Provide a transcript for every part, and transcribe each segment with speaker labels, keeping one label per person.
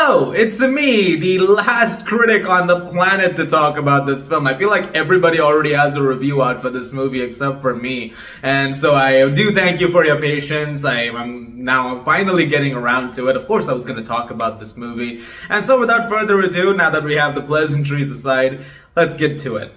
Speaker 1: Hello, it's me, the last critic on the planet to talk about this film. I feel like everybody already has a review out for this movie except for me. And so I do thank you for your patience. I'm finally getting around to it. Of course I was going to talk about this movie. And so without further ado, now that we have the pleasantries aside, let's get to it.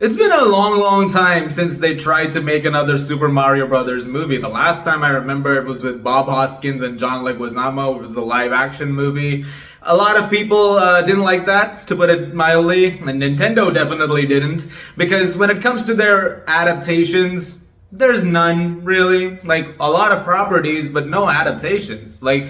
Speaker 1: It's been a long time since they tried to make another Super Mario Brothers movie. The last time I remember it was with Bob Hoskins and John Leguizamo. It was the live-action movie. A lot of people didn't like that, to put it mildly, and Nintendo definitely didn't, because when it comes to their adaptations, there's none, really. Like, a lot of properties, but no adaptations. Like,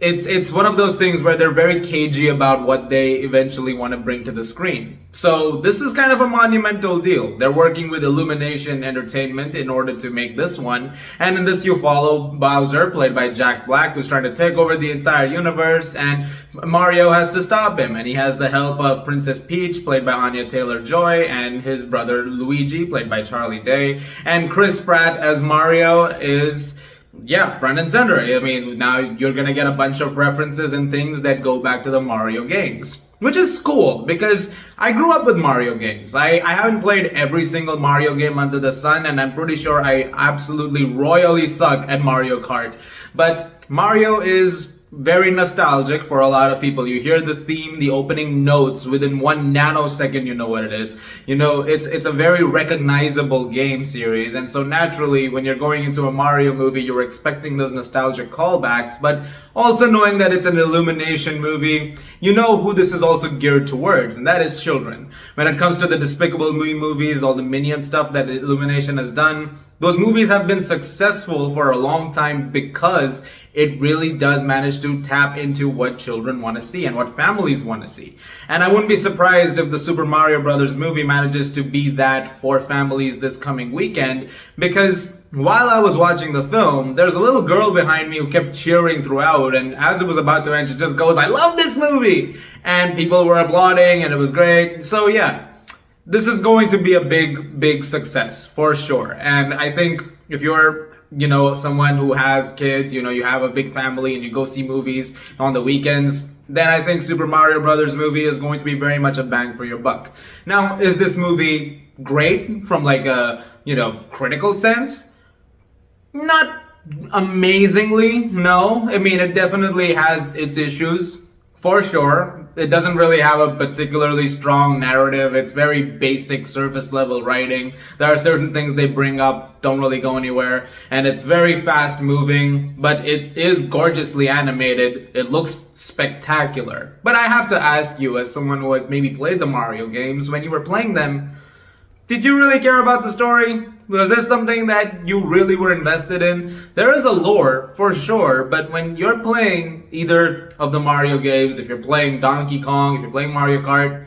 Speaker 1: it's one of those things where they're very cagey about what they eventually want to bring to the screen. So this is kind of a monumental deal. They're working with Illumination Entertainment in order to make this one. And in this you follow Bowser, played by Jack Black, who's trying to take over the entire universe, and Mario has to stop him. And he has the help of Princess Peach, played by Anya Taylor-Joy, and his brother Luigi, played by Charlie Day. And Chris Pratt as Mario is... yeah, front and center. I mean, now you're gonna get a bunch of references and things that go back to the Mario games. Which is cool, because I grew up with Mario games. I haven't played every single Mario game under the sun, and I'm pretty sure I absolutely royally suck at Mario Kart. But Mario is very nostalgic for a lot of people. You hear the theme, the opening notes, within 1 nanosecond you know what it is. You know, it's a very recognizable game series, and so naturally when you're going into a Mario movie you're expecting those nostalgic callbacks, but also knowing that it's an Illumination movie, you know who this is also geared towards, and that is children. When it comes to the Despicable Me movies, all the Minion stuff that Illumination has done, those movies have been successful for a long time because it really does manage to tap into what children want to see and what families want to see. And I wouldn't be surprised if the Super Mario Brothers movie manages to be that for families this coming weekend, because while I was watching the film, there's a little girl behind me who kept cheering throughout, and as it was about to end, she just goes, "I love this movie!" And people were applauding, and it was great. So yeah, this is going to be a big success, for sure. And I think if you're, you know, someone who has kids, you know, you have a big family and you go see movies on the weekends, then I think Super Mario Brothers movie is going to be very much a bang for your buck. Now, is this movie great from like a, you know, critical sense? Not amazingly, no. I mean, it definitely has its issues, for sure. It doesn't really have a particularly strong narrative. It's very basic surface level writing. There are certain things they bring up, don't really go anywhere. And it's very fast moving, but it is gorgeously animated. It looks spectacular. But I have to ask you, as someone who has maybe played the Mario games, when you were playing them, did you really care about the story? Was this something that you really were invested in? There is a lore, for sure, but when you're playing either of the Mario games, if you're playing Donkey Kong, if you're playing Mario Kart,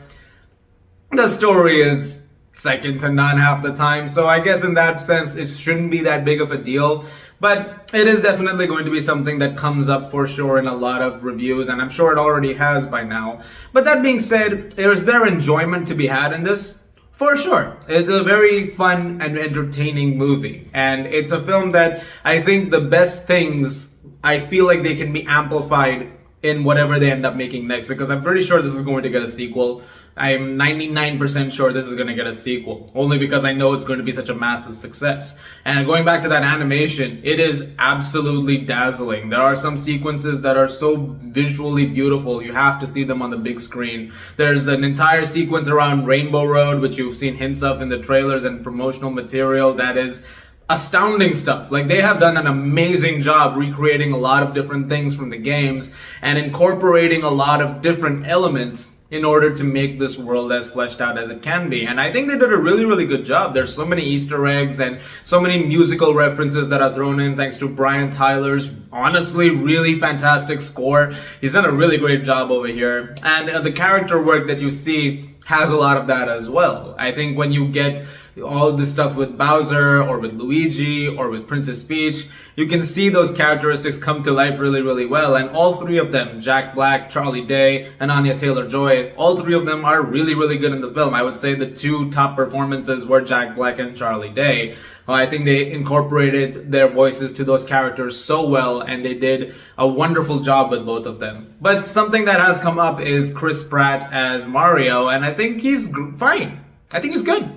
Speaker 1: the story is second to none half the time, so I guess in that sense it shouldn't be that big of a deal. But it is definitely going to be something that comes up for sure in a lot of reviews, and I'm sure it already has by now. But that being said, is there enjoyment to be had in this? For sure. It's a very fun and entertaining movie. And it's a film that I think the best things, I feel like they can be amplified in whatever they end up making next, because I'm pretty sure this is going to get a sequel. I'm 99% sure this is going to get a sequel, only because I know it's going to be such a massive success. And going back to that animation, it is absolutely dazzling. There are some sequences that are so visually beautiful, you have to see them on the big screen. There's an entire sequence around Rainbow Road, which you've seen hints of in the trailers and promotional material, that is astounding stuff. Like, they have done an amazing job recreating a lot of different things from the games and incorporating a lot of different elements in order to make this world as fleshed out as it can be. And I think they did a really good job. There's so many Easter eggs and so many musical references that are thrown in thanks to Brian Tyler's honestly really fantastic score. He's done a really great job over here. And the character work that you see has a lot of that as well. I think when you get all this stuff with Bowser or with Luigi or with Princess Peach, you can see those characteristics come to life really, really well. And all three of them, Jack Black, Charlie Day, and Anya Taylor-Joy, all three of them are really, really good in the film. I would say the two top performances were Jack Black and Charlie Day. I think they incorporated their voices to those characters so well, and they did a wonderful job with both of them. But something that has come up is Chris Pratt as Mario, and I think he's fine. I think he's good.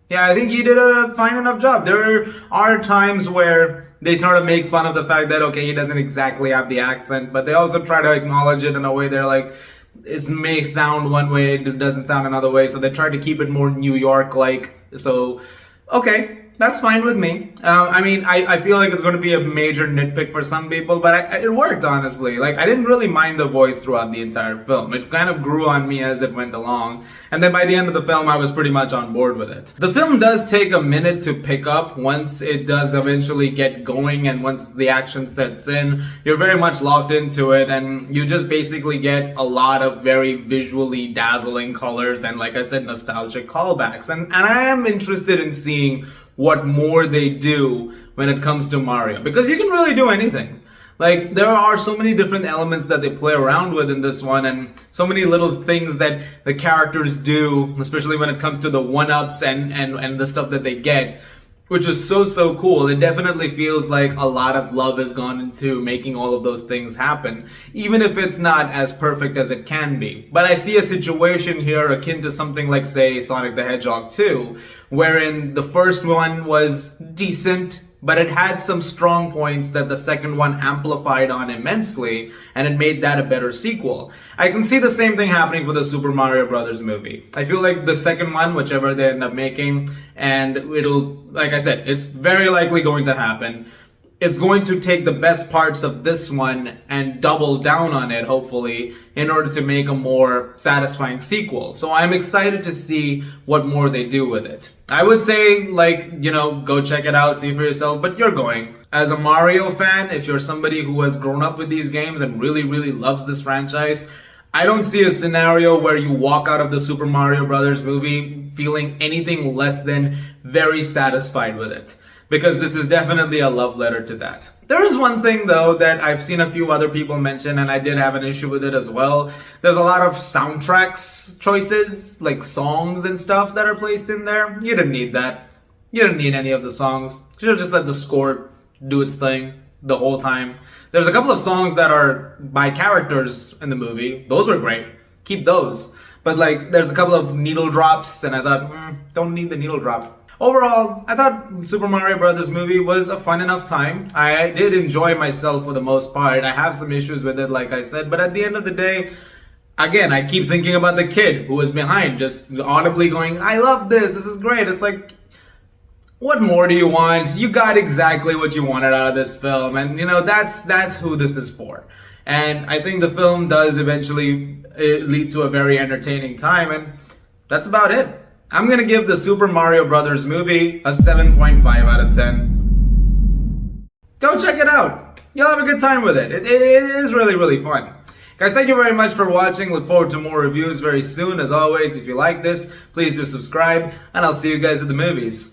Speaker 1: Yeah, I think he did a fine enough job. There are times where they sort of make fun of the fact that, okay, he doesn't exactly have the accent, but they also try to acknowledge it in a way. They're like, it may sound one way, it doesn't sound another way, so they try to keep it more New York-like. So, okay. That's fine with me. I feel like it's going to be a major nitpick for some people, but it worked, honestly. Like, I didn't really mind the voice throughout the entire film. It kind of grew on me as it went along. And then by the end of the film, I was pretty much on board with it. The film does take a minute to pick up once it does eventually get going, and once the action sets in, you're very much locked into it, and you just basically get a lot of very visually dazzling colors and, like I said, nostalgic callbacks. And I am interested in seeing what more they do when it comes to Mario, because you can really do anything. Like, there are so many different elements that they play around with in this one, and so many little things that the characters do, especially when it comes to the one-ups and the stuff that they get, which is so cool. It definitely feels like a lot of love has gone into making all of those things happen, even if it's not as perfect as it can be. But I see a situation here akin to something like, say, Sonic the Hedgehog 2, wherein the first one was decent, but it had some strong points that the second one amplified on immensely, and it made that a better sequel. I can see the same thing happening for the Super Mario Brothers movie. I feel like the second one, whichever they end up making, and it'll, like I said, it's very likely going to happen. It's going to take the best parts of this one and double down on it, hopefully, in order to make a more satisfying sequel. So I'm excited to see what more they do with it. I would say, go check it out, see for yourself, but you're going. As a Mario fan, if you're somebody who has grown up with these games and really, really loves this franchise, I don't see a scenario where you walk out of the Super Mario Brothers movie feeling anything less than very satisfied with it, because this is definitely a love letter to that. There is one thing, though, that I've seen a few other people mention, and I did have an issue with it as well. There's a lot of soundtracks choices, like songs and stuff that are placed in there. You didn't need that. You didn't need any of the songs. You should have just let the score do its thing the whole time. There's a couple of songs that are by characters in the movie. Those were great. Keep those. But, there's a couple of needle drops, and I thought, don't need the needle drop. Overall, I thought Super Mario Brothers movie was a fun enough time. I did enjoy myself for the most part. I have some issues with it, like I said, but at the end of the day, again, I keep thinking about the kid who was behind, just audibly going, I love this is great. It's like, what more do you want? You got exactly what you wanted out of this film, and that's who this is for. And I think the film does eventually lead to a very entertaining time, and that's about it. I'm gonna give the Super Mario Brothers movie a 7.5 out of 10. Go check it out. You'll have a good time with it. It is really, really fun. Guys, thank you very much for watching. Look forward to more reviews very soon. As always, if you like this, please do subscribe, and I'll see you guys at the movies.